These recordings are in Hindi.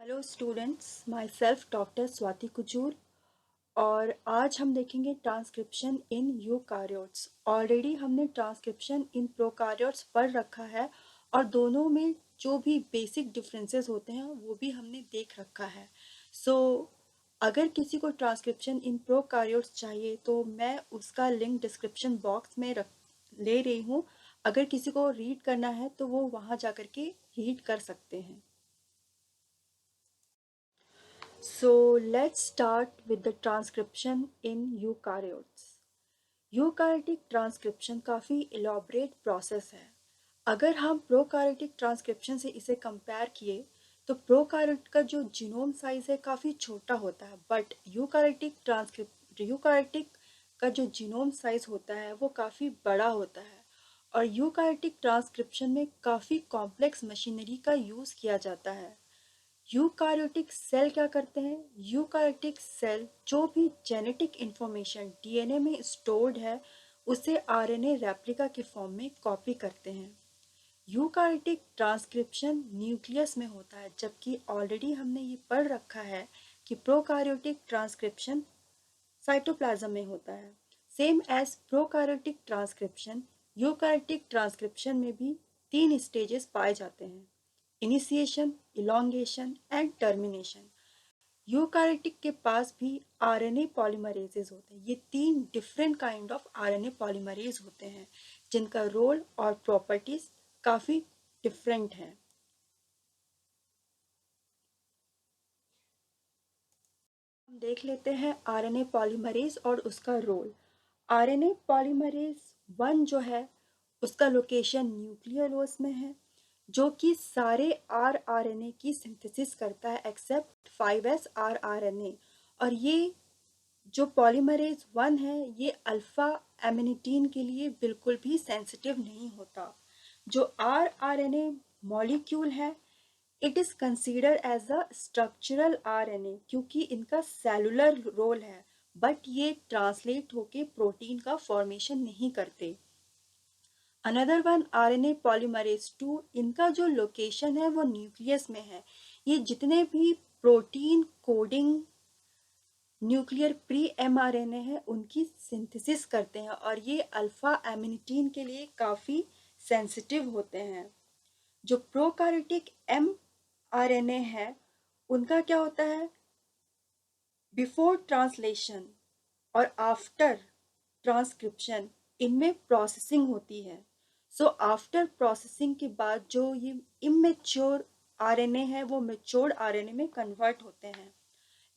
Hello students, my self doctor Swati Kujur. और आज हम देखेंगे ट्रांसक्रिप्शन इन यूकार्योट्स। ऑलरेडी हमने ट्रांसक्रिप्शन इन प्रोकार्योट्स पढ़ रखा है और दोनों में जो भी बेसिक डिफरेंसेस होते हैं वो भी हमने देख रखा है। सो अगर किसी को ट्रांसक्रिप्शन इन प्रोकार्योट्स चाहिए तो मैं उसका लिंक डिस्क्रिप्शन बॉक्स में ले रही हूँ। अगर किसी को रीड करना है तो वो वहाँ जा कर के रीड कर सकते हैं। So let's start with the transcription in eukaryotes. Eukaryotic transcription काफ़ी इलाबरेट प्रोसेस है। अगर हम प्रोकारियोटिक ट्रांसक्रिप्शन से इसे कंपेयर किए तो प्रोकारियोट का जो जीनोम साइज है काफ़ी छोटा होता है, बट यूकारियोटिक का जो जीनोम साइज होता है वो काफ़ी बड़ा होता है। और यूकारियोटिक ट्रांसक्रिप्शन में काफ़ी कॉम्प्लेक्स मशीनरी का यूज़ किया जाता है। यूकारियोटिक सेल क्या करते हैं? यूकारियोटिक सेल जो भी जेनेटिक इंफॉर्मेशन डीएनए में स्टोर्ड है उसे आरएनए रेप्लिका के फॉर्म में कॉपी करते हैं। यूकारियोटिक ट्रांसक्रिप्शन न्यूक्लियस में होता है, जबकि ऑलरेडी हमने ये पढ़ रखा है कि प्रोकारियोटिक ट्रांसक्रिप्शन साइटोप्लाज्म में होता है। Same as प्रोकारियोटिक transcription, eukaryotic transcription में भी 3 स्टेजेस पाए जाते हैं: initiation, elongation and termination. Eukaryotic के पास भी आरएनए पॉलीमरेजेस होते हैं। ये 3 different kind of RNA polymerase होते हैं जिनका रोल और प्रॉपर्टीज काफ़ी डिफरेंट हैं। हम देख लेते हैं आरएनए पॉलीमरेज और उसका रोल। आरएनए पॉलीमरेज 1 जो है उसका लोकेशन न्यूक्लियोलस में है, जो कि सारे आरआरएनए की सिंथेसिस करता है एक्सेप्ट 5s आरआरएनए। और ये जो पॉलीमरेज 1 है ये अल्फा एमिनिटीन के लिए बिल्कुल भी सेंसिटिव नहीं होता। जो आरआरएनए मॉलिक्यूल है it is considered as a structural RNA क्योंकि इनका सेलुलर रोल है, बट ये ट्रांसलेट होके प्रोटीन का फॉर्मेशन नहीं करते। अनदर वन आरएनए पॉलीमरेज 2, इनका जो लोकेशन है वो न्यूक्लियस में है। ये जितने भी protein coding nuclear pre mRNA है उनकी सिंथेसिस करते हैं और ये अल्फा एमिनिटीन के लिए काफ़ी सेंसिटिव होते हैं। जो प्रोकारियोटिक एम आरएनए है उनका क्या होता है, बिफोर ट्रांसलेशन और आफ्टर ट्रांसक्रिप्शन इनमें प्रोसेसिंग होती है। सो आफ्टर प्रोसेसिंग के बाद जो ये इमेच्योर आरएनए है वो मेच्योर्ड आरएनए में कन्वर्ट होते हैं।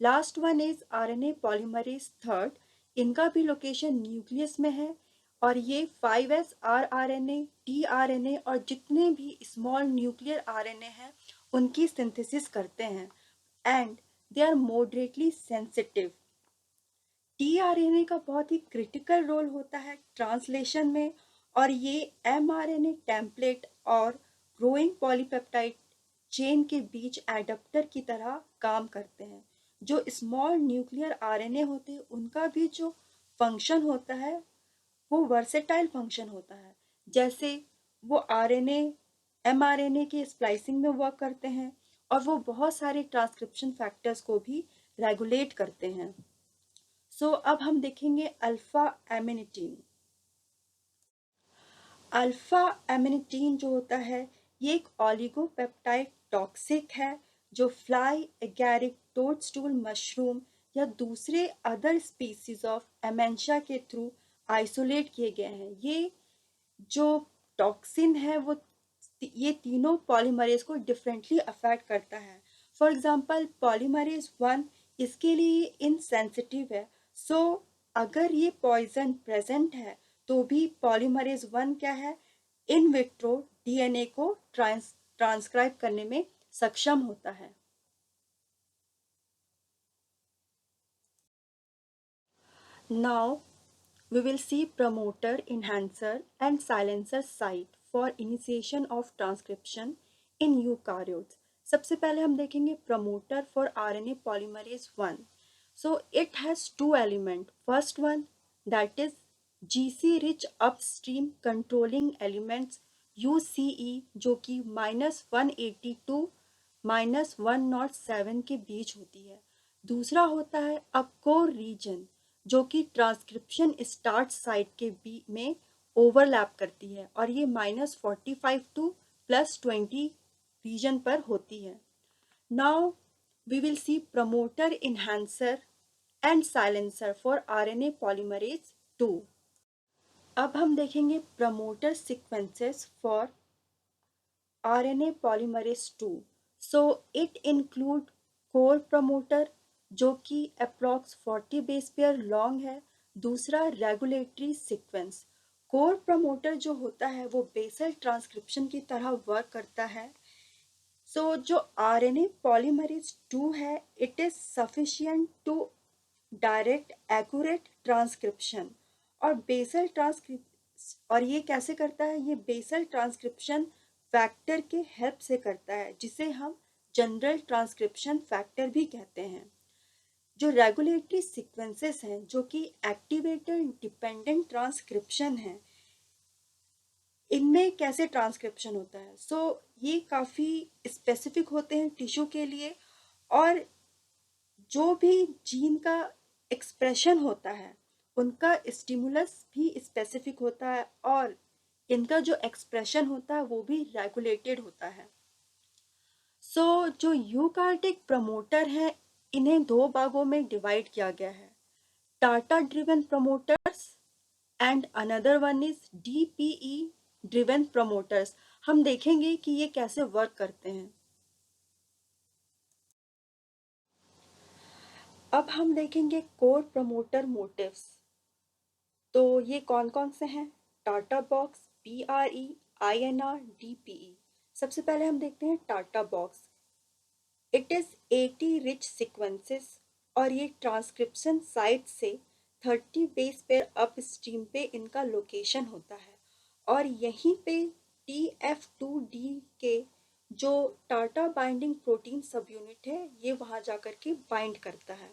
Last one is RNA polymerase 3, इनका भी लोकेशन न्यूक्लियस में है और ये 5s आरआरएनए, टीआरएनए और जितने भी स्मॉल न्यूक्लियर आरएनए हैं उनकी सिंथेसिस करते हैं and they are moderately sensitive. TRNA का बहुत ही क्रिटिकल रोल होता है ट्रांसलेशन में और ये एमआरएनए टेम्पलेट और ग्रोइंग पॉलीपेप्टाइड चेन के बीच एडाप्टर की तरह काम करते हैं। जो स्मॉल न्यूक्लियर आरएनए होते हैं उनका भी जो फंक्शन होता है वो वर्सेटाइल फंक्शन होता है। जैसे वो आरएनए एमआरएनए के स्प्लाइसिंग में वर्क करते हैं और वो बहुत सारे ट्रांसक्रिप्शन फैक्टर्स को भी रेगुलेट करते हैं। सो अब हम देखेंगे अल्फा एमिनिटीन। अल्फा एमिनिटीन जो होता है ये एक ऑलिगोपेप्टाइड टॉक्सिक है जो फ्लाई, एगैरिक, टोडस्टूल मशरूम या दूसरे अदर स्पीसीज ऑफ एमेंशिया के थ्रू आइसोलेट किए गए हैं। ये जो टॉक्सिन है वो ये तीनों पॉलीमरेज को डिफरेंटली अफेक्ट करता है। फॉर एग्जांपल पॉलीमरेज 1 इसके लिए इनसेंसिटिव है। सो अगर ये पॉइजन प्रेजेंट है तो भी पॉलीमरेज 1 क्या है, इन विट्रो डीएनए को ट्रांसक्राइब करने में सक्षम होता है। Now we will see promoter, enhancer and silencer site for initiation of transcription in eukaryotes. सबसे पहले हम देखेंगे promoter for RNA polymerase 1. So it has two elements. First one that is GC rich upstream controlling elements UCE जो कि -182 -107 के बीच होती है। दूसरा होता है अब कोर रीजन, जो कि ट्रांसक्रिप्शन स्टार्ट साइट के बी में ओवरलैप करती है और ये -45 टू +20 रीजन पर होती है। Now we will see promoter enhancer and silencer for RNA polymerase 2। अब हम देखेंगे promoter sequences for RNA polymerase 2. So it include core promoter जो कि अप्रॉक्स 40 बेस पेयर लॉन्ग है। दूसरा रेगुलेटरी सीक्वेंस। कोर प्रमोटर जो होता है वो बेसल ट्रांसक्रिप्शन की तरह वर्क करता है। जो RNA polymerase 2 है, it is sufficient to direct accurate transcription और बेसल ट्रांसक्रिप्शन। और ये कैसे करता है? ये बेसल ट्रांसक्रिप्शन फैक्टर के हेल्प से करता है, जिसे हम जनरल ट्रांसक्रिप्शन फैक्टर भी कहते हैं। जो रेगुलेटरी सीक्वेंसेस हैं, जो कि एक्टिवेटर डिपेंडेंट ट्रांसक्रिप्शन है, इनमें कैसे ट्रांसक्रिप्शन होता है? ये काफ़ी स्पेसिफिक होते हैं टिश्यू के लिए, और जो भी जीन का एक्सप्रेशन होता है उनका स्टिमुलस भी स्पेसिफिक होता है, और इनका जो एक्सप्रेशन होता है वो भी रेगुलेटेड होता है। जो यूकार्टिक प्रमोटर है, इन्हें दो भागों में डिवाइड किया गया है, TATA driven promoters and another one is DPE driven promoters. हम देखेंगे कि ये कैसे वर्क करते हैं। अब हम देखेंगे कोर प्रमोटर मोटिव्स। ये कौन कौन से हैं? TATA box, PRE, INR, DPE। सबसे पहले हम देखते हैं TATA box. It is 80 rich sequences और ये ट्रांसक्रिप्शन साइट से 30 बेस पेयर अप स्ट्रीम पे इनका लोकेशन होता है, और यहीं पे TF2D के जो टाटा बाइंडिंग प्रोटीन सब यूनिट है, ये वहाँ जाकर के बाइंड करता है।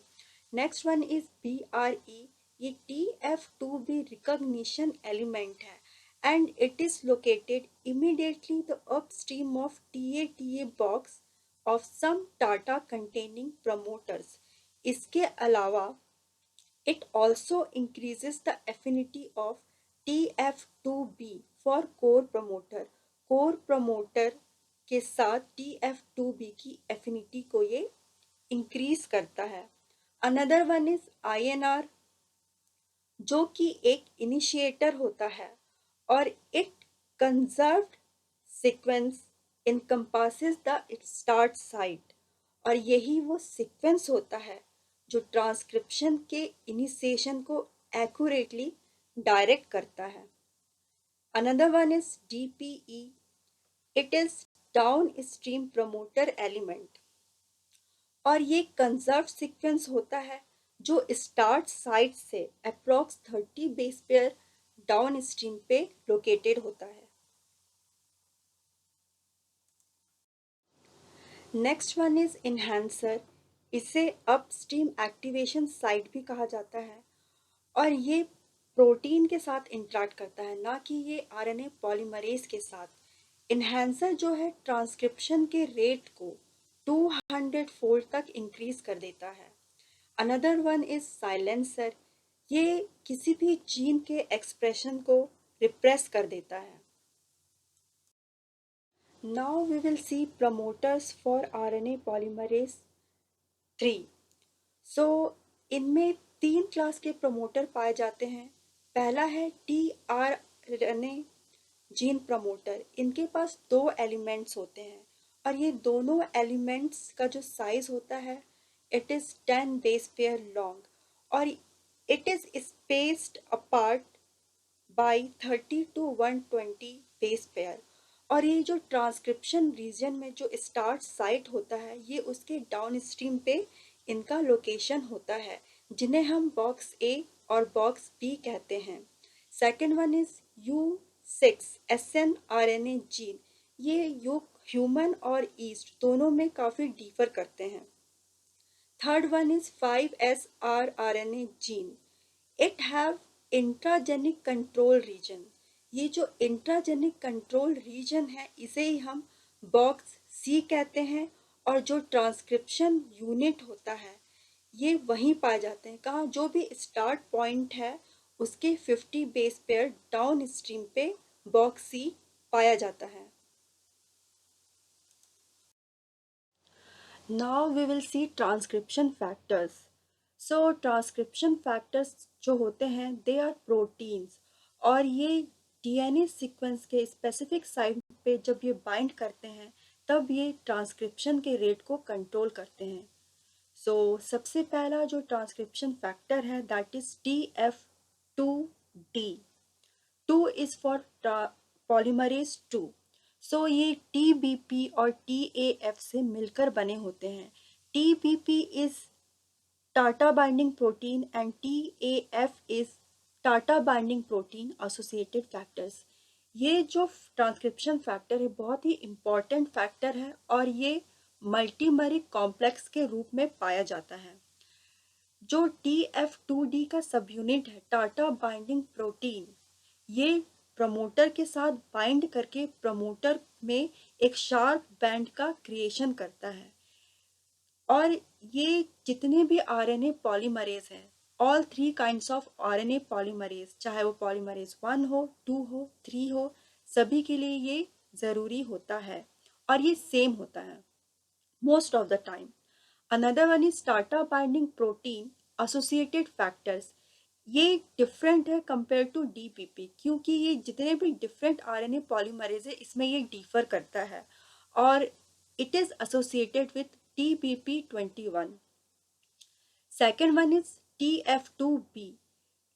Next one is BRE। ये TF2B रिकॉग्निशन एलिमेंट है and it is located immediately the upstream of TA box of some data containing promoters. इसके अलावा it also increases the affinity of TF2B for core promoter. core promoter के साथ TF2B की affinity को ये increase करता है। Another one is INR, जो कि एक इनिशिएटर होता है, और it conserved sequence encompasses the start site, और यही वो सीक्वेंस होता है जो ट्रांसक्रिप्शन के इनिशिएशन को एक्यूरेटली डायरेक्ट करता है। Another one is DPE। It is down stream promoter element, और ये कंजर्व सीक्वेंस होता है जो स्टार्ट साइट से approx 30 base pair down stream पे लोकेटेड होता है। Next one is enhancer. इसे अपस्ट्रीम एक्टिवेशन साइट भी कहा जाता है, और ये प्रोटीन के साथ इंटरेक्ट करता है, ना कि ये RNA पॉलीमरेज के साथ। इन्हांसर जो है ट्रांसक्रिप्शन के रेट को 200 फोल्ड तक इंक्रीज कर देता है। Another one is silencer. ये किसी भी जीन के एक्सप्रेशन को रिप्रेस कर देता है। Now we will see promoters for RNA polymerase 3. इनमें 3 क्लास के प्रमोटर पाए जाते हैं। पहला है tRNA जीन प्रमोटर। इनके पास 2 एलिमेंट्स होते हैं, और ये दोनों एलिमेंट्स का जो साइज होता है, it is 10 base pair long, और it is spaced apart by 30 to 120 base pair. और ये जो ट्रांसक्रिप्शन रीजन में जो स्टार्ट साइट होता है, ये उसके डाउन स्ट्रीम पे इनका लोकेशन होता है, जिन्हें हम बॉक्स A और बॉक्स B कहते हैं। Second one is U6 snRNA gene. ये ह्यूमन और ईस्ट दोनों में काफ़ी डिफर करते हैं। Third one is 5SR gene. It have intragenic control region. ये जो इंट्राजेनिक कंट्रोल रीजन है, इसे ही हम बॉक्स C कहते हैं, और जो ट्रांसक्रिप्शन यूनिट होता है ये वहीं पाए जाते हैं। कहाँ? जो भी स्टार्ट पॉइंट है उसके 50 बेस पेयर डाउन स्ट्रीम पे बॉक्स सी पाया जाता है। Now we will see transcription factors. So transcription factors जो होते हैं they are proteins और ये डीएनए सीक्वेंस के स्पेसिफिक साइट पे जब ये बाइंड करते हैं तब ये ट्रांसक्रिप्शन के रेट को कंट्रोल करते हैं। सबसे पहला जो ट्रांसक्रिप्शन फैक्टर है that is TF2D। 2 is for polymerase 2। ये TBP और TAF से मिलकर बने होते हैं। TBP is TATA binding protein and TAF is TATA binding protein associated factors. ये जो ट्रांसक्रिप्शन फैक्टर है बहुत ही इम्पॉर्टेंट फैक्टर है और ये मल्टीमरिक कॉम्प्लेक्स के रूप में पाया जाता है। जो TF2D का सब यूनिट है टाटा बाइंडिंग प्रोटीन, ये प्रमोटर के साथ बाइंड करके प्रमोटर में एक शार्प बैंड का क्रिएशन करता है। और ये जितने भी आरएनए पॉलीमरेज हैं, all 3 kinds of RNA polymerase, चाहे वो पॉलीमरेज 1 हो, 2 हो, 3 हो, सभी के लिए ये ज़रूरी होता है और ये सेम होता है most of the time. Another one is TATA binding protein associated factors. ये डिफरेंट है कंपेयर टू DPP क्योंकि ये जितने भी डिफरेंट आरएनए पॉलीमरेज है इसमें ये डिफर करता है और it is associated with TBP21। Second one is TF2B।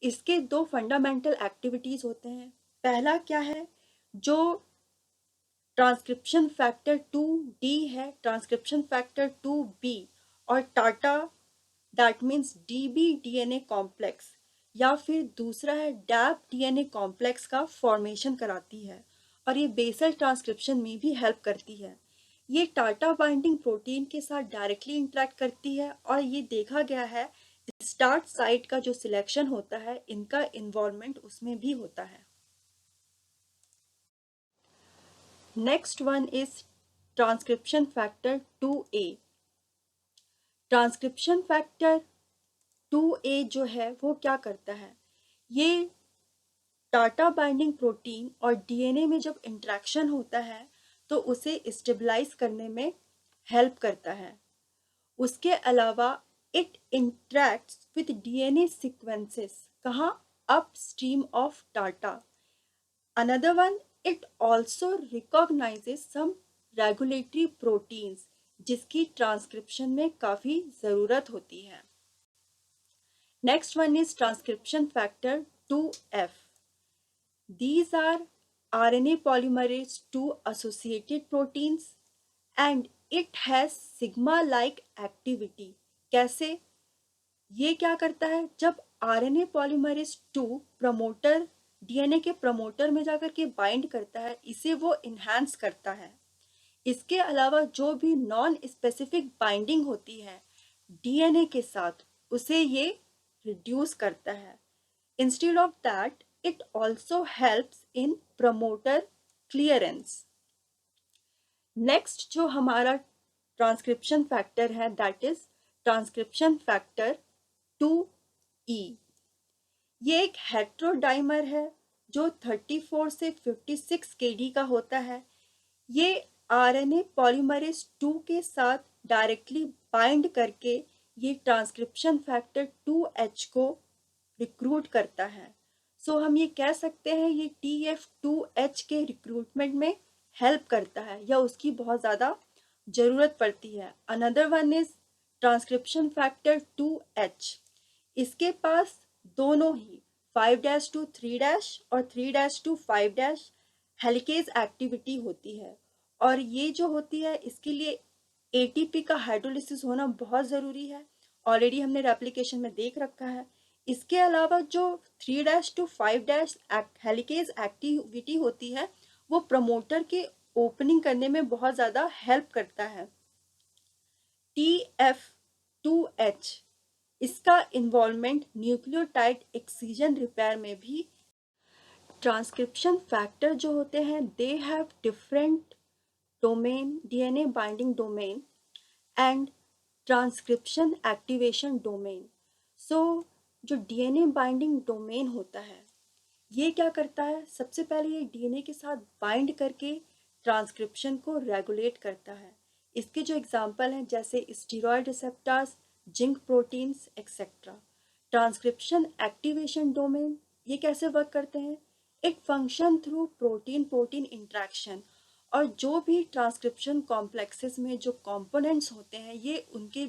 इसके दो फंडामेंटल एक्टिविटीज होते हैं। पहला क्या है? जो ट्रांसक्रिप्शन फैक्टर 2D है, ट्रांसक्रिप्शन फैक्टर 2B और Tata that means DB DNA complex या फिर दूसरा है डैप DNA कॉम्प्लेक्स का फॉर्मेशन कराती है और ये बेसल ट्रांसक्रिप्शन में भी हेल्प करती है। ये टाटा बाइंडिंग प्रोटीन के साथ डायरेक्टली इंटरेक्ट करती है और ये देखा गया है स्टार्ट साइट का जो सिलेक्शन होता है इनका इन्वॉल्वमेंट उसमें भी होता है। Next one is transcription factor 2A। Transcription factor 2A जो है वो क्या करता है? ये टाटा बाइंडिंग प्रोटीन और डीएनए में जब इंटरेक्शन होता है तो उसे स्टेबलाइज करने में हेल्प करता है। उसके अलावा it interacts with DNA sequences कहाँ? Upstream of TATA. Another one, it also recognizes some regulatory proteins जिसकी ट्रांसक्रिप्शन में काफ़ी ज़रूरत होती है। Next one is transcription factor 2F. These are RNA polymerase 2 associated proteins and it has sigma-like activity. कैसे? ये क्या करता है? जब RNA polymerase 2 प्रमोटर डीएनए के प्रमोटर में जाकर के बाइंड करता है इसे वो इन्हांस करता है। इसके अलावा जो भी नॉन स्पेसिफिक बाइंडिंग होती है डीएनए के साथ उसे ये रिड्यूस करता है। Instead of that it also helps in promoter clearance. Next जो हमारा ट्रांसक्रिप्शन फैक्टर है that is transcription factor 2E। ये एक हेट्रोडाइमर है जो 34 से 56 kD का होता है। ये आरएनए पॉलीमरेज 2 के साथ डायरेक्टली बाइंड करके ये ट्रांसक्रिप्शन फैक्टर 2H को रिक्रूट करता है। हम ये कह सकते हैं ये TF2H के रिक्रूटमेंट में हेल्प करता है या उसकी बहुत ज़्यादा ज़रूरत पड़ती है। Another one is transcription factor 2H। इसके पास दोनों ही 5' to 3' और 3' to 5' हेलिकेज एक्टिविटी होती है और ये जो होती है इसके लिए ATP का हाइड्रोलिसिस होना बहुत ज़रूरी है। ऑलरेडी हमने रेप्लिकेशन में देख रखा है। इसके अलावा जो 3' to 5' हेलिकेज एक्टिविटी होती है वो प्रमोटर के ओपनिंग करने में बहुत ज़्यादा हेल्प करता है। TF2H इसका इन्वॉल्वमेंट न्यूक्लियोटाइड एक्सीजन रिपेयर में भी। ट्रांसक्रिप्शन फैक्टर जो होते हैं they have different domain, DNA binding domain and transcription activation domain. So जो डीएनए बाइंडिंग डोमेन होता है ये क्या करता है, सबसे पहले ये डीएनए के साथ बाइंड करके ट्रांसक्रिप्शन को रेगुलेट करता है। इसके जो एग्जांपल हैं जैसे steroid receptors, zinc proteins etcetera. Transcription activation domain ये कैसे वर्क करते हैं, it function through protein protein interaction, और जो भी ट्रांसक्रिप्शन कॉम्प्लेक्सेस में जो कंपोनेंट्स होते हैं ये उनके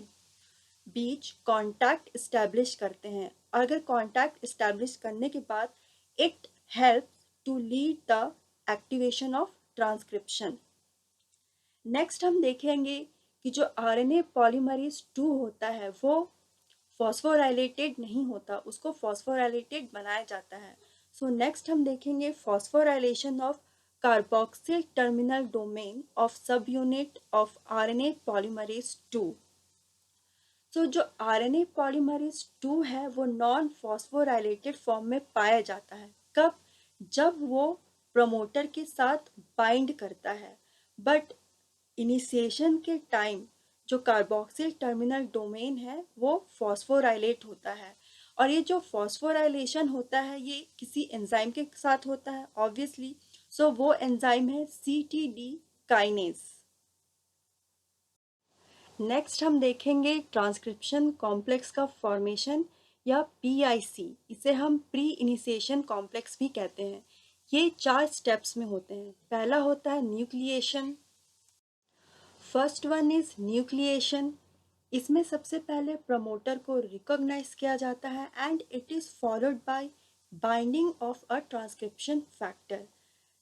बीच कांटेक्ट इस्टेब्लिश करते हैं, और अगर कांटेक्ट इस्टेब्लिश करने के बाद it helps to lead the activation of transcription. Next हम देखेंगे कि जो आरएनए पॉलीमरेज 2 होता है वो फॉस्फोराइलेटेड नहीं होता, उसको फॉस्फोराइलेटेड बनाया जाता है। सो नेक्स्ट हम देखेंगे phosphorylation of carboxyl terminal domain of सब यूनिट ऑफ आरएनए पॉलीमरेज 2। सो जो आरएनए पॉलीमरेज 2 है वो नॉन फॉस्फोराइलेटेड फॉर्म में पाया जाता है। कब, जब वो प्रमोटर के साथ बाइंड करता है, बट इनिशिएशन के टाइम जो कार्बोक्सिल टर्मिनल डोमेन है वो फॉस्फोराइलेट होता है, और ये जो फॉस्फोराइलेशन होता है ये किसी एंजाइम के साथ होता है ऑब्वियसली। सो वो एंजाइम है CTD काइनेज। नेक्स्ट हम देखेंगे ट्रांसक्रिप्शन कॉम्प्लेक्स का फॉर्मेशन या PIC, इसे हम प्री इनिशिएशन कॉम्प्लेक्स भी कहते हैं। ये 4 स्टेप्स में होते हैं। पहला होता है nucleation. First one is nucleation. इसमें सबसे पहले प्रमोटर को रिकॉग्नाइज किया जाता है and it is followed by binding of a transcription factor.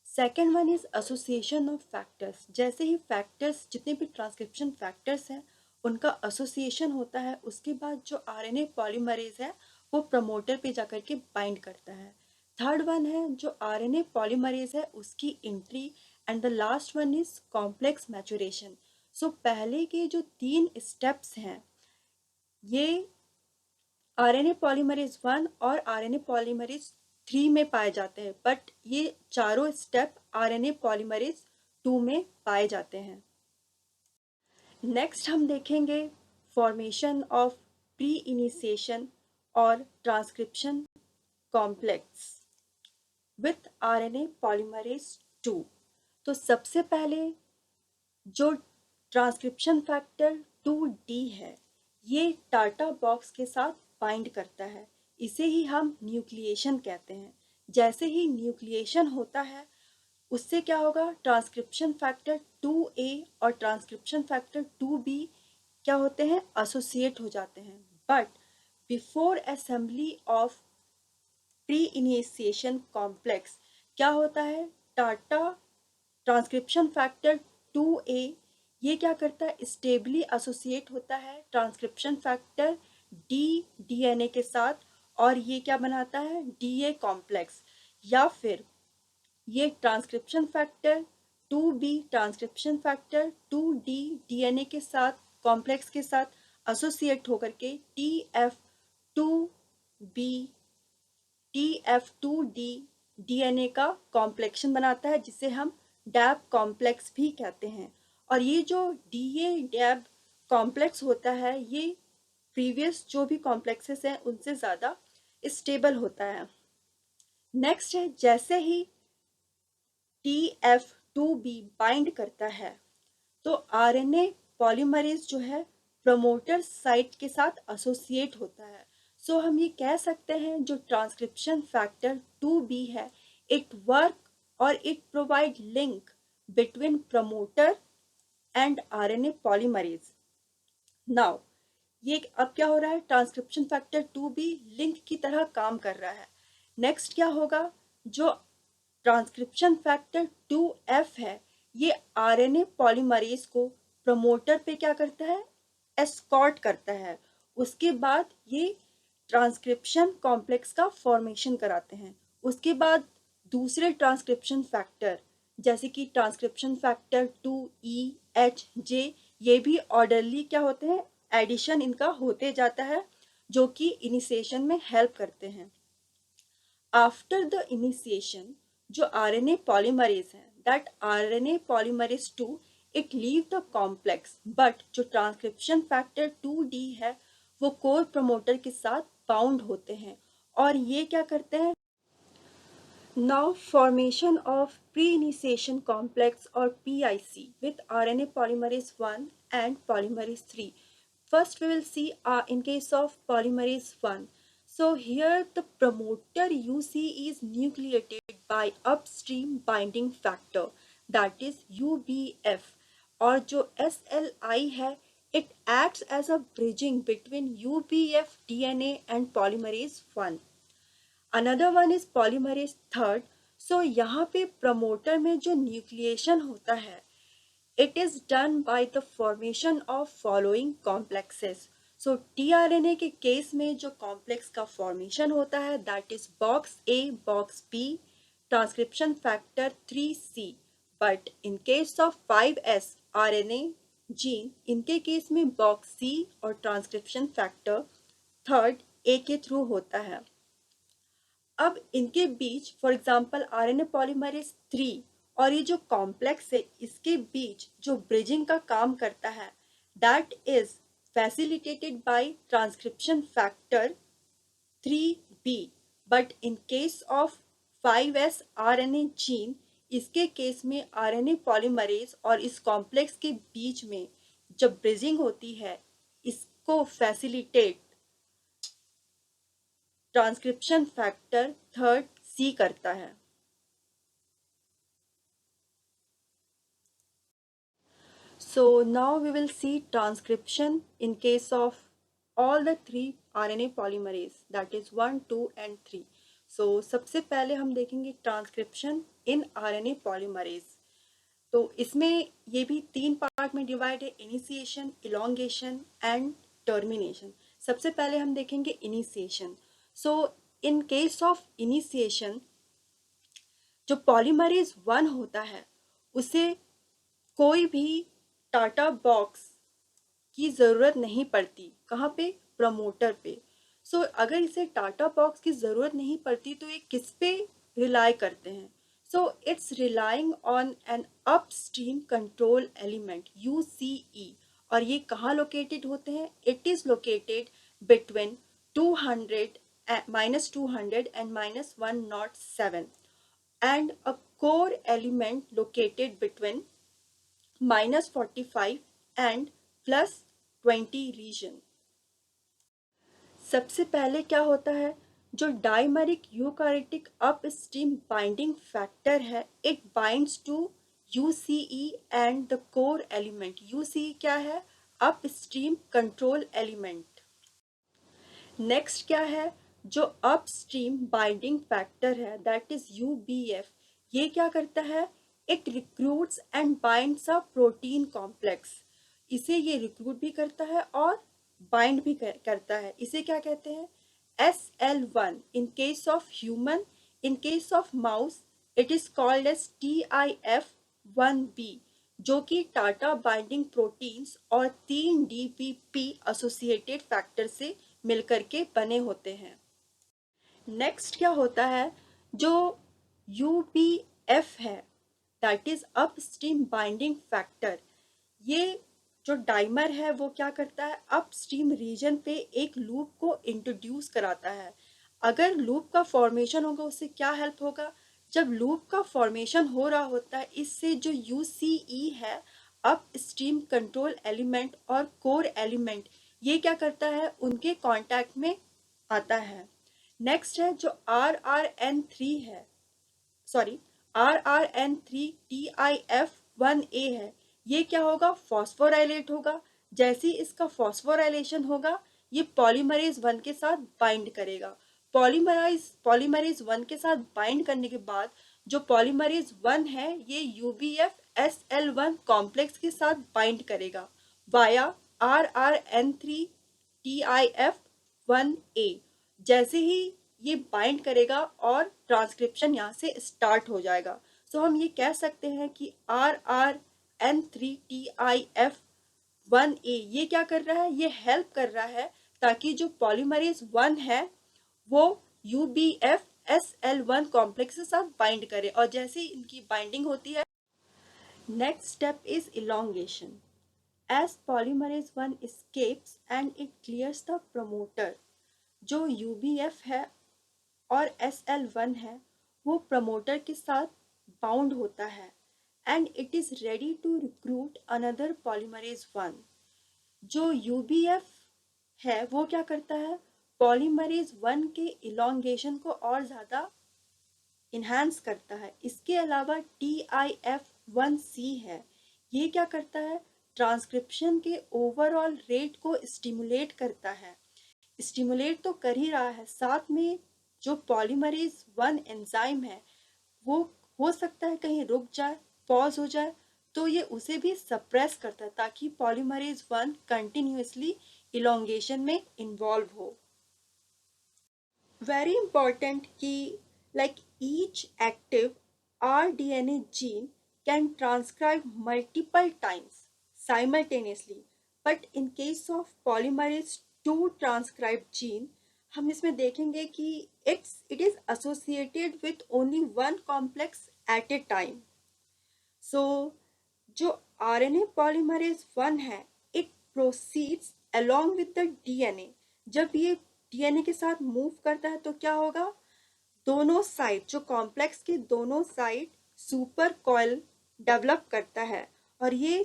Second one is association of factors. जैसे ही फैक्टर्स, जितने भी ट्रांसक्रिप्शन फैक्टर्स हैं उनका एसोसिएशन होता है, उसके बाद जो आरएनए पॉलीमरेज है वो प्रमोटर पे जाकर के बाइंड करता है। थर्ड वन है जो आरएनए पॉलीमरेज है उसकी entry, and the last one is complex maturation. So पहले के जो 3 स्टेप्स हैं ये आरएनए पॉलीमरेज 1 और आरएनए पॉलीमरेज 3 में पाए जाते हैं, बट ये चारों स्टेप आरएनए पॉलीमरेज 2 में पाए जाते हैं। नेक्स्ट हम देखेंगे फॉर्मेशन ऑफ प्री इनिशिएशन और transcription complex with RNA polymerase 2। तो सबसे पहले जो ट्रांसक्रिप्शन फैक्टर 2D है ये टाटा बॉक्स के साथ बाइंड करता है, इसे ही हम न्यूक्लिएशन कहते हैं। जैसे ही न्यूक्लिएशन होता है उससे क्या होगा, ट्रांसक्रिप्शन फैक्टर 2A और ट्रांसक्रिप्शन फैक्टर 2B क्या होते हैं, एसोसिएट हो जाते हैं। But before assembly of pre initiation complex क्या होता है, टाटा ट्रांसक्रिप्शन फैक्टर 2A ये क्या करता है, स्टेबली एसोसिएट होता है ट्रांसक्रिप्शन फैक्टर DNA के साथ, और ये क्या बनाता है, DA कॉम्प्लेक्स। या फिर ये transcription factor 2B transcription factor 2D DNA के साथ कॉम्प्लेक्स के साथ एसोसिएट होकर के TF2D DNA का कॉम्प्लेक्शन बनाता है, जिसे हम डैब कॉम्प्लेक्स भी कहते हैं। और ये जो DA डैब कॉम्प्लेक्स होता है ये प्रीवियस जो भी कॉम्प्लेक्सेस हैं उनसे ज़्यादा स्टेबल होता है। नेक्स्ट है, जैसे ही TF2B बाइंड करता है तो आरएनए पॉलीमरेज जो है प्रमोटर साइट के साथ एसोसिएट होता है। सो हम ये कह सकते हैं जो ट्रांसक्रिप्शन फैक्टर 2B है इट वर्क और it provide link between promoter and RNA polymerase. Now ये अब क्या हो रहा है, ट्रांसक्रिप्शन फैक्टर 2B लिंक की तरह काम कर रहा है। नेक्स्ट क्या होगा, जो ट्रांसक्रिप्शन फैक्टर 2F है ये आरएनए पॉलीमरेज को प्रमोटर पे क्या करता है, एस्कॉर्ट करता है। उसके बाद ये ट्रांसक्रिप्शन कॉम्प्लेक्स का फॉर्मेशन कराते हैं। उसके बाद दूसरे ट्रांसक्रिप्शन फैक्टर जैसे कि ट्रांसक्रिप्शन फैक्टर 2EHJ ये भी ऑर्डरली क्या होते हैं, एडिशन इनका होते जाता है, जो कि इनिशिएशन में हेल्प करते हैं। आफ्टर द इनिशिएशन जो आरएनए पॉलीमरेज है, that RNA polymerase 2 it leave the complex, but जो ट्रांसक्रिप्शन फैक्टर 2D है वो कोर प्रमोटर के साथ बाउंड होते हैं और ये क्या करते हैं? Now formation of pre-initiation complex or PIC with RNA polymerase 1 and polymerase 3. First we will see in case of polymerase 1. So here the promoter UC is nucleated by upstream binding factor, that is UBF, और जो SLI है it acts as a bridging between UBF DNA and polymerase 1. Another one is polymerase third. So यहाँ पे प्रमोटर में जो न्यूक्लिएशन होता है it is done by the formation of following complexes. So tRNA के केस में जो कॉम्प्लेक्स का फॉर्मेशन होता है that is box A, box B, transcription factor 3C. But in case of 5S RNA gene, इनके केस में बॉक्स सी और ट्रांसक्रिप्शन फैक्टर थर्ड ए के थ्रू होता है. अब इनके बीच फॉर एग्जांपल आरएनए पॉलीमरेज 3 और ये जो कॉम्प्लेक्स है इसके बीच जो ब्रिजिंग का काम करता है that is facilitated bye transcription factor 3B. But in case of 5S RNA gene, इसके केस में आरएनए पॉलीमरेज और इस कॉम्प्लेक्स के बीच में जब ब्रिजिंग होती है इसको facilitate transcription factor third C करता है. So now we will see transcription in case of all the three RNA polymerase, that is 1, 2 and 3. So सबसे पहले हम देखेंगे ट्रांसक्रिप्शन इन RNA polymerase. तो इसमें ये भी 3 पार्ट में डिवाइड है, इनिशिएशन, इलोंगेशन एंड टर्मिनेशन. सबसे पहले हम देखेंगे initiation. So in case of initiation जो पॉलीमरेज 1 होता है उसे कोई भी टाटा बॉक्स की ज़रूरत नहीं पड़ती. कहाँ पे? प्रमोटर पे. सो अगर इसे टाटा बॉक्स की ज़रूरत नहीं पड़ती तो ये किस पे रिलाई करते हैं? So it's relying on an upstream control element UCE. और ये कहाँ लोकेटेड होते हैं? It is located between 200 -200 and -107 and a core element located between -45 and +20 region. सबसे पहले क्या होता है? जो dimeric eukaryotic upstream binding factor है it binds to UCE and the core element. UCE क्या है? Upstream control element. नेक्स्ट क्या है? जो अपस्ट्रीम बाइंडिंग फैक्टर है दैट इज UBF. ये क्या करता है? It recruits and binds a protein complex. इसे ये रिक्रूट भी करता है और बाइंड भी करता है. इसे क्या कहते हैं? SL1 in case of human. In case of mouse it is called as TIF1B, जो कि टाटा बाइंडिंग प्रोटीन्स और 3 DPP एसोसिएटेड फैक्टर से मिलकर के बने होते हैं. नेक्स्ट क्या होता है? जो UBF है that is upstream binding factor. ये जो डाइमर है वो क्या करता है? अपस्ट्रीम रीजन पे एक लूप को इंट्रोड्यूस कराता है. अगर लूप का फॉर्मेशन होगा उससे क्या हेल्प होगा? जब लूप का फॉर्मेशन हो रहा होता है इससे जो UCE है अपस्ट्रीम कंट्रोल एलिमेंट और कोर एलिमेंट, ये क्या करता है? उनके कांटेक्ट में आता है. नेक्स्ट है जो RRN3 है, सॉरी RRN3 TIF1A है. ये क्या होगा? फॉस्फोराइलेट होगा. जैसे ही इसका फॉस्फोराइलेशन होगा ये पॉलीमरेज 1 के साथ बाइंड करेगा. पॉलीमरेज 1 के साथ बाइंड करने के बाद जो पॉलीमरेज 1 है ये UBF SL1 कॉम्प्लेक्स के साथ बाइंड करेगा वाया RRN3 TIF1A. जैसे ही ये बाइंड करेगा और ट्रांसक्रिप्शन यहाँ से स्टार्ट हो जाएगा. सो हम ये कह सकते हैं कि RRN3 TIF1A ये क्या कर रहा है? ये हेल्प कर रहा है ताकि जो पॉलीमरेज 1 है वो UBF SL1 कॉम्प्लेक्स के साथ बाइंड करे. और जैसे इनकी बाइंडिंग होती है Next step is elongation. As polymerase 1 escapes and it clears the promoter, जो UBF है और SL1 है, वो प्रमोटर के साथ बाउंड होता है and it is ready to recruit another polymerase 1। जो UBF है वो क्या करता है, पॉलीमरेज 1 के इलोंगेशन को और ज़्यादा इन्हांस करता है। इसके अलावा TIF1C है, ये क्या करता है, ट्रांसक्रिप्शन के ओवरऑल रेट को स्टिमुलेट करता है। स्टिमुलेट तो कर ही रहा है, साथ में जो पॉलीमरेज 1 एंजाइम है वो हो सकता है कहीं रुक जाए, पॉज हो जाए, तो ये उसे भी सप्रेस करता है ताकि पॉलीमरेज 1 कंटिन्यूसली इलोंगेशन में इन्वॉल्व हो। वेरी इंपॉर्टेंट कि like each active rDNA gene can transcribe multiple times simultaneously, but in case of polymerase 2 transcribed gene, हम इसमें देखेंगे कि it is associated with only one complex at a time. So जो RNA polymerase 1 है, it proceeds along with the DNA। जब ये DNA के साथ मूव करता है तो क्या होगा, दोनों साइड, जो कॉम्प्लेक्स के दोनों साइड सुपर कॉइल डेवलप करता है। और ये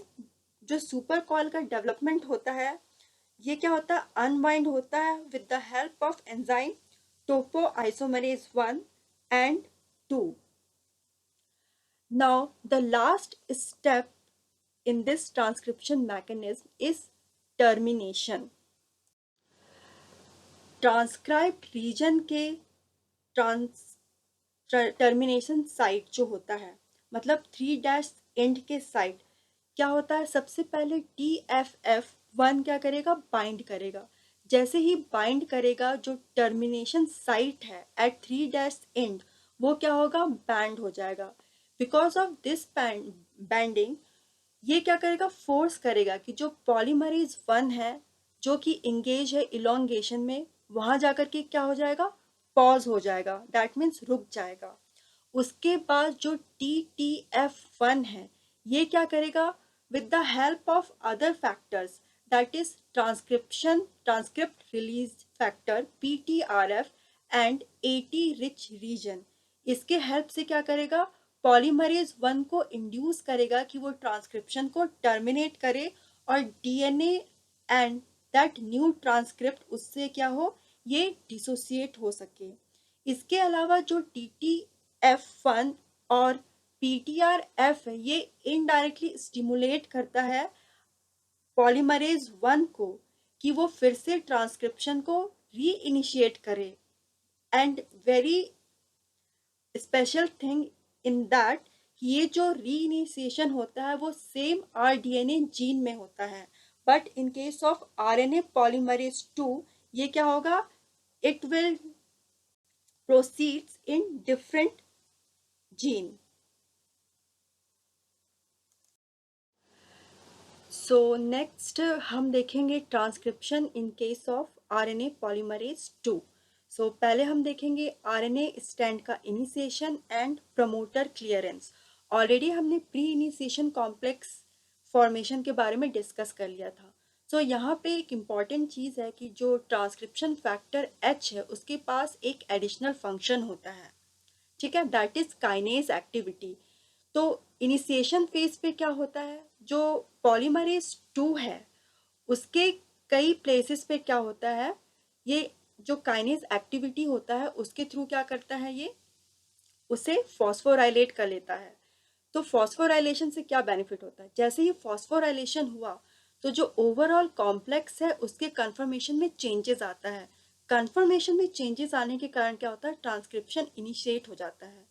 जो सुपर कॉइल का डेवलपमेंट होता है, ये क्या होता है, अनवाइंड होता है with the help of enzyme topoisomerase 1 and 2। Now the last step in this transcription mechanism is termination। Transcribed region के टर्मिनेशन साइट जो होता है, मतलब 3' एंड के साइट क्या होता है, सबसे पहले TFF1 क्या करेगा, बाइंड करेगा। जैसे ही बाइंड करेगा, जो टर्मिनेशन साइट है एट 3' एंड, वो क्या होगा, बैंड हो जाएगा। बिकॉज ऑफ दिस बैंडिंग ये क्या करेगा, फोर्स करेगा कि जो पॉलीमरेज 1 है जो कि इंगेज है इलोंगेशन में, वहां जाकर के क्या हो जाएगा, पॉज हो जाएगा, दैट मीन्स रुक जाएगा। उसके बाद जो TTF1 है, ये क्या करेगा, with the help of other factors, that is transcript release factor PTRF and AT rich region, इसके हेल्प से क्या करेगा, पॉलीमरेज 1 को इंड्यूस करेगा कि वो ट्रांसक्रिप्शन को टर्मिनेट करे और DNA and that new transcript उससे क्या हो, ये डिसोसिएट हो सके। इसके अलावा जो TTF1 और PTRF है, ये इनडायरेक्टली स्टिमुलेट करता है पॉलीमरेज 1 को कि वो फिर से ट्रांसक्रिप्शन को री इनिशिएट करे। And very special thing in that, ये जो री इनिशिएशन होता है वो सेम rDNA जीन में होता है, but in case of RNA polymerase 2 ये क्या होगा, it will proceeds in different gene। So next हम देखेंगे transcription in case of RNA polymerase 2। सो पहले हम देखेंगे RNA स्टैंड का initiation and promoter clearance. Already हमने प्री इनिशिएशन कॉम्प्लेक्स फॉर्मेशन के बारे में डिस्कस कर लिया था। सो यहाँ पे एक इम्पॉर्टेंट चीज़ है कि जो ट्रांसक्रिप्शन फैक्टर H है उसके पास एक एडिशनल फंक्शन होता है, ठीक है, दैट इज काइनेज एक्टिविटी। तो इनिशिएशन फेज पे क्या होता है, जो पॉलीमरेज 2 है उसके कई प्लेसेस पे क्या होता है, ये जो काइनेज एक्टिविटी होता है उसके थ्रू क्या करता है, ये उसे फॉस्फोराइलेट कर लेता है। तो फॉस्फोराइलेशन से क्या बेनिफिट होता है, जैसे ही फॉस्फोराइलेशन हुआ तो जो ओवरऑल कॉम्प्लेक्स है उसके कन्फर्मेशन में चेंजेस आता है। कन्फर्मेशन में चेंजेस आने के कारण क्या होता है, ट्रांसक्रिप्शन इनिशिएट हो जाता है।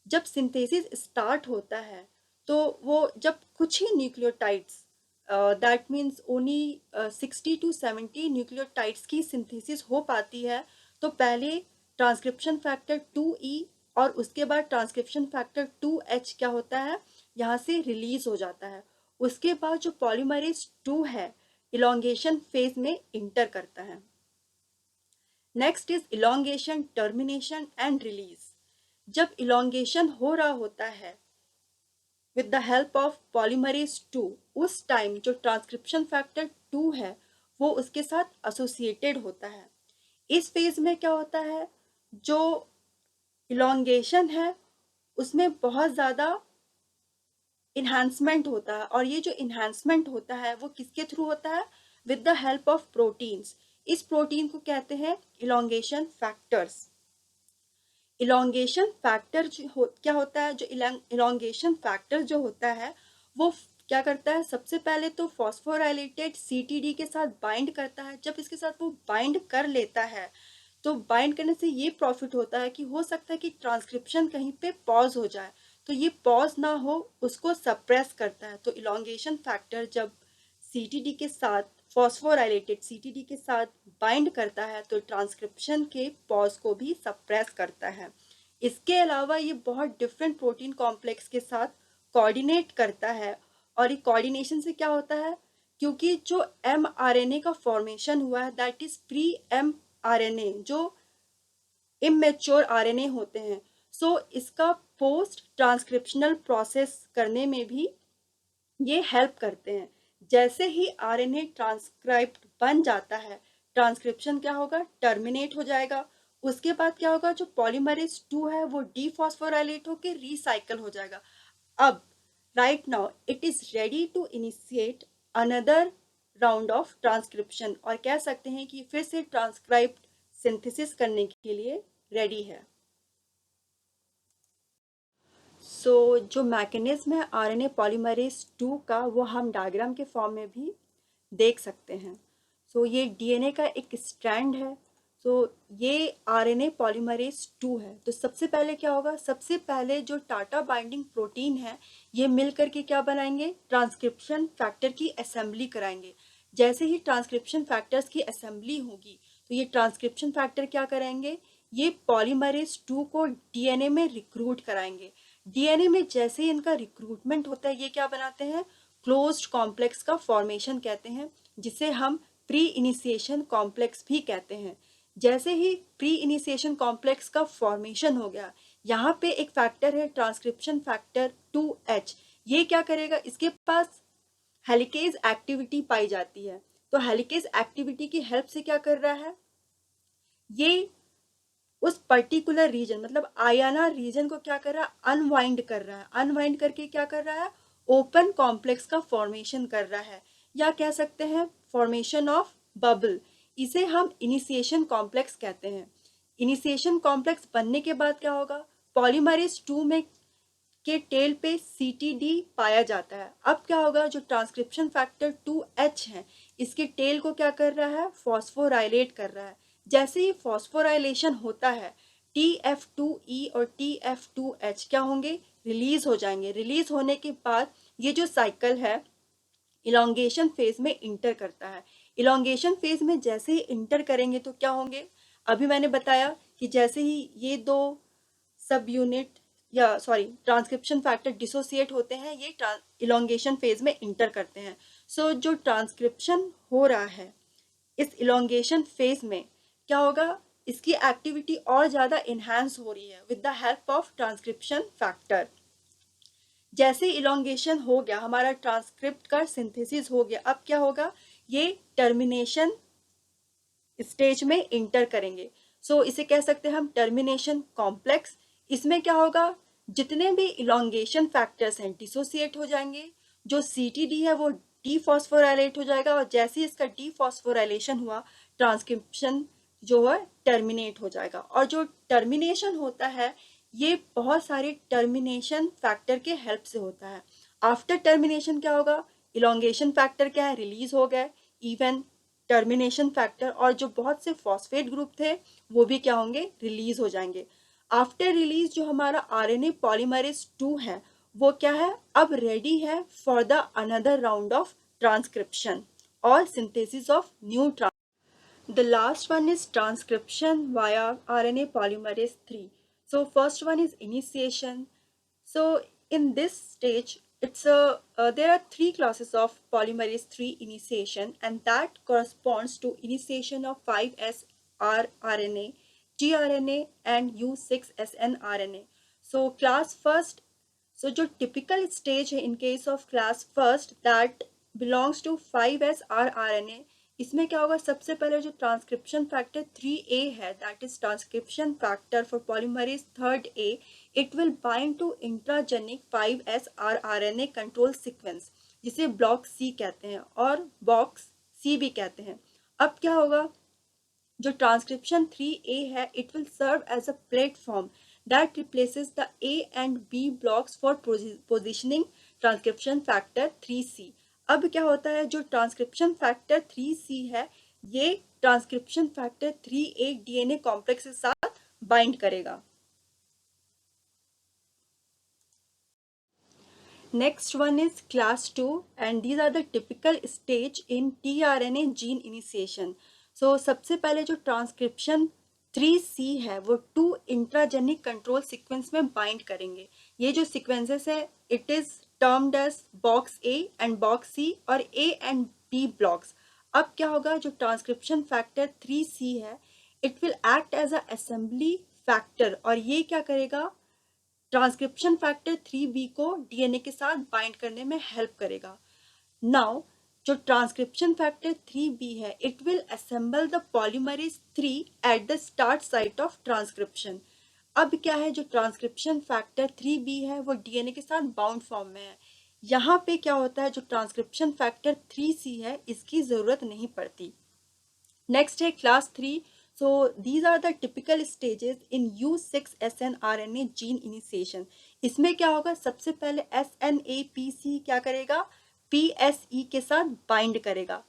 जब सिंथेसिस स्टार्ट होता है तो वो जब कुछ ही nucleotides, that means only 60 to 70 nucleotides की सिंथेसिस हो पाती है, तो पहले ट्रांसक्रिप्शन फैक्टर 2E और उसके बाद ट्रांसक्रिप्शन फैक्टर 2H क्या होता है, यहाँ से रिलीज हो जाता है। उसके बाद जो पॉलीमरेज 2 है इलोंगेशन फेज में इंटर करता है। Next is elongation, termination and release. जब इलोंगेशन हो रहा होता है with the help of polymerase 2, उस टाइम जो ट्रांसक्रिप्शन फैक्टर 2 है वो उसके साथ एसोसिएटेड होता है। इस फेज में क्या होता है, जो इलोंगेशन है उसमें बहुत ज़्यादा इन्हांसमेंट होता है, और ये जो इन्हांसमेंट होता है वो किसके थ्रू होता है, with the help of proteins. इस प्रोटीन को कहते हैं इलोंगेशन फैक्टर्स। इलोंगेशन फैक्टर क्या होता है, जो इलोंगेशन फैक्टर जो होता है वो क्या करता है, सबसे पहले तो फॉस्फोराइलेटेड सीटीडी के साथ बाइंड करता है। जब इसके साथ वो बाइंड कर लेता है तो बाइंड करने से ये प्रॉफिट होता है कि हो सकता है कि ट्रांसक्रिप्शन कहीं पे पॉज हो जाए, तो ये पॉज ना हो उसको सप्रेस करता है। तो इलोंगेशन फैक्टर जब सीटीडी के साथ, फॉस्फोराइलेटेड सीटीडी के साथ बाइंड करता है तो ट्रांसक्रिप्शन के पॉज को भी सप्रेस करता है। इसके अलावा ये बहुत डिफरेंट प्रोटीन कॉम्प्लेक्स के साथ कोऑर्डिनेट करता है, और ये कोऑर्डिनेशन से क्या होता है, क्योंकि जो एमआरएनए का फॉर्मेशन हुआ है दैट इज प्री एमआरएनए, जो इमेच्योर आरएनए होते हैं, सो इसका पोस्ट ट्रांसक्रिप्शनल प्रोसेस करने में भी ये हेल्प करते हैं। जैसे ही आरएनए ट्रांसक्राइब्ड बन जाता है, ट्रांसक्रिप्शन क्या होगा, टर्मिनेट हो जाएगा। उसके बाद क्या होगा, जो पॉलीमरेज 2 है वो डीफॉस्फोराइलेट होकर रिसाइकल हो जाएगा। अब right now it is ready to initiate another round of transcription, और कह सकते हैं कि फिर से ट्रांसक्राइब्ड सिंथेसिस करने के लिए रेडी है। जो मैकेनिज्म है आरएनए पॉलीमरेज 2 का वो हम डायग्राम के फॉर्म में भी देख सकते हैं। ये डीएनए का एक स्ट्रैंड है। ये आरएनए पॉलीमरेज 2 है। तो सबसे पहले क्या होगा, सबसे पहले जो टाटा बाइंडिंग प्रोटीन है ये मिल करके क्या बनाएंगे, ट्रांसक्रिप्शन फैक्टर की असेंबली कराएंगे। जैसे ही ट्रांसक्रिप्शन फैक्टर्स की असेंबली होगी तो ये ट्रांसक्रिप्शन फैक्टर क्या करेंगे, ये पॉलीमरेज 2 को डीएनए में रिक्रूट कराएंगे। डीएनए में जैसे ही इनका रिक्रूटमेंट होता है ये क्या बनाते हैं, क्लोज्ड कॉम्प्लेक्स का फॉर्मेशन कहते हैं, जिसे हम प्री इनिशिएशन कॉम्प्लेक्स भी कहते हैं। जैसे ही प्री इनिशिएशन कॉम्प्लेक्स का फॉर्मेशन हो गया, यहाँ पे एक फैक्टर है ट्रांसक्रिप्शन फैक्टर 2H। ये क्या करेगा, इसके पास हेलिकेज एक्टिविटी पाई जाती है। तो हेलिकेज एक्टिविटी की हेल्प से क्या कर रहा है, ये उस पर्टिकुलर रीजन मतलब आयाना रीजन को क्या कर रहा है, अनवाइंड कर रहा है। अनवाइंड करके क्या कर रहा है, ओपन कॉम्प्लेक्स का फॉर्मेशन कर रहा है, या कह सकते हैं फॉर्मेशन ऑफ बबल। इसे हम इनिशिएशन कॉम्प्लेक्स कहते हैं। इनिशिएशन कॉम्प्लेक्स बनने के बाद क्या होगा, पॉलीमरेज 2 में के टेल पे सीटीडी पाया जाता है। अब क्या होगा, जो ट्रांसक्रिप्शन फैक्टर 2H है इसके टेल को क्या कर रहा है, फॉस्फोराइलेट कर रहा है। जैसे ही फॉस्फोराइलेशन होता है TF2E और TF2H क्या होंगे, रिलीज हो जाएंगे। रिलीज होने के बाद ये जो साइकिल है इलोंगेशन फेज में इंटर करता है। इलोंगेशन फेज में जैसे ही इंटर करेंगे तो क्या होंगे, अभी मैंने बताया कि जैसे ही ये दो सब यूनिट या सॉरी ट्रांसक्रिप्शन फैक्टर डिसोसिएट होते हैं, ये इलोंगेशन फेज में इंटर करते हैं। जो ट्रांसक्रिप्शन हो रहा है इस इलोंगेशन फेज में क्या होगा, इसकी एक्टिविटी और ज़्यादा इन्हांस हो रही है with the help of transcription factor. जैसे इलोंगेशन हो गया, हमारा ट्रांसक्रिप्ट का सिंथेसिस हो गया, अब क्या होगा, ये टर्मिनेशन स्टेज में इंटर करेंगे। इसे कह सकते हैं हम टर्मिनेशन कॉम्प्लेक्स। इसमें क्या होगा, जितने भी इलोंगेशन फैक्टर्स हैं डिसोसिएट हो जाएंगे। जो सीटीडी है वो डीफॉस्फोराइलेट हो जाएगा, और जैसे ही इसका डीफॉस्फोराइलेशन हुआ ट्रांसक्रिप्शन जो है टर्मिनेट हो जाएगा। और जो टर्मिनेशन होता है ये बहुत सारे टर्मिनेशन फैक्टर के हेल्प से होता है। आफ्टर टर्मिनेशन क्या होगा, इलोंगेशन फैक्टर क्या है, रिलीज हो गए। इवन टर्मिनेशन फैक्टर और जो बहुत से फॉस्फेट ग्रुप थे वो भी क्या होंगे, रिलीज हो जाएंगे। आफ्टर रिलीज जो हमारा आरएनए पॉलीमरेज 2 है वो क्या है, अब रेडी है for the another round of transcription और synthesis of new. The last one is transcription via RNA polymerase 3. So first one is initiation. So in this stage, there are three classes of polymerase 3 initiation, and that corresponds to initiation of 5S rRNA, tRNA, and U6SN RNA. So class first, so जो टिपिकल स्टेज है in case of class first that belongs to 5s rRNA, इसमें क्या होगा, सबसे पहले जो ट्रांसक्रिप्शन फैक्टर 3A है, that is transcription factor for polymerase third A, it will bind to intragenic 5s rRNA control sequence, जिसे ब्लॉक सी कहते हैं और बॉक्स सी भी कहते हैं। अब क्या होगा, जो ट्रांसक्रिप्शन 3A है, it will serve as a platform that replaces the A and B blocks for positioning transcription factor 3C। अब क्या होता है, जो ट्रांसक्रिप्शन फैक्टर 3C है, ये transcription factor 3A DNA complex के साथ बाइंड करेगा। Next one is class 2 and these are the typical stage in tRNA gene initiation। So सबसे पहले जो ट्रांसक्रिप्शन 3C है वो 2 इंट्राजेनिक कंट्रोल सीक्वेंस में बाइंड करेंगे। ये जो सीक्वेंसेस है it is termed as box A and box C और ए एंड बी ब्लॉक्स। अब क्या होगा, जो ट्रांसक्रिप्शन फैक्टर 3C है, it will act as a assembly factor और ये क्या करेगा, ट्रांसक्रिप्शन फैक्टर 3B को डीएनए के साथ बाइंड करने में हेल्प करेगा। नाउ जो ट्रांसक्रिप्शन फैक्टर 3B है, it will assemble the polymerase 3 at the start site of transcription. अब क्या है, जो ट्रांसक्रिप्शन फैक्टर 3B है वो डीएनए के साथ बाउंड फॉर्म में है। यहाँ पे क्या होता है, जो ट्रांसक्रिप्शन फैक्टर 3C है इसकी जरूरत नहीं पड़ती। नेक्स्ट है class 3। So these are the typical stages in U6SNRNA gene initiation। इसमें क्या होगा, सबसे पहले SNAPC क्या करेगा, PSE के साथ बाइंड करेगा।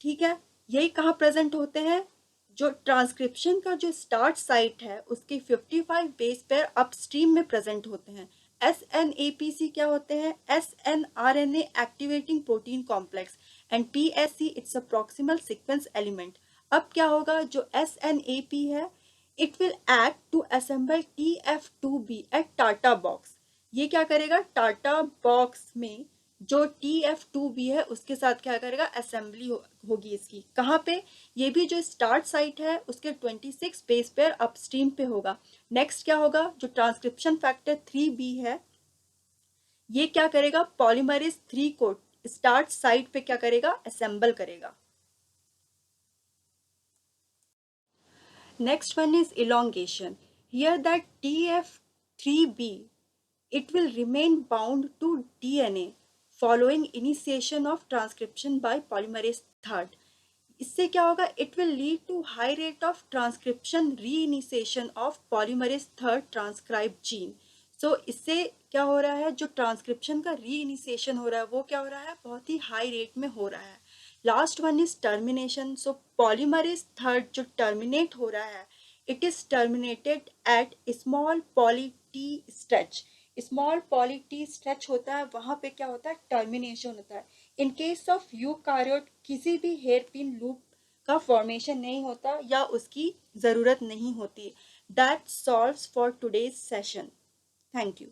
ठीक है, यही कहाँ प्रेजेंट होते हैं, जो ट्रांसक्रिप्शन का जो स्टार्ट साइट है उसके 55 बेस पेयर अपस्ट्रीम में प्रेजेंट होते हैं। SNAPC क्या होते हैं, SNRNA activating protein complex and PSE it's a proximal sequence element. अब क्या होगा, जो SNAP है, it will act to assemble TF2B at TATA box. ये क्या करेगा, टाटा बॉक्स में जो TF2B है उसके साथ क्या करेगा, असेंबली होगी इसकी। कहाँ पे, ये भी जो स्टार्ट साइट है उसके 26 बेस पेयर अपस्ट्रीम पे होगा। नेक्स्ट क्या होगा, जो ट्रांसक्रिप्शन फैक्टर 3B है, ये क्या करेगा, पॉलीमरेज 3 को स्टार्ट साइट पे क्या करेगा, असेंबल करेगा। Next one is elongation। Here that TF3B, it will remain bound to DNA following initiation of transcription by polymerase third। इससे क्या होगा, it will lead to high rate of transcription reinitiation of polymerase third transcribed gene। So इससे क्या हो रहा है, जो ट्रांसक्रिप्शन का रीइनिशिएशन हो रहा है वो क्या हो रहा है, बहुत ही हाई रेट में हो रहा है। Last one is termination. So polymerase third जो टर्मिनेट हो रहा है, it is terminated at small poly T stretch. Small poly T stretch होता है, वहां पे क्या होता है, टर्मिनेशन होता है। इन केस ऑफ यूकारियोट किसी भी हेयर पिन लूप का फॉर्मेशन नहीं होता या उसकी ज़रूरत नहीं होती। That solves for today's session. Thank you.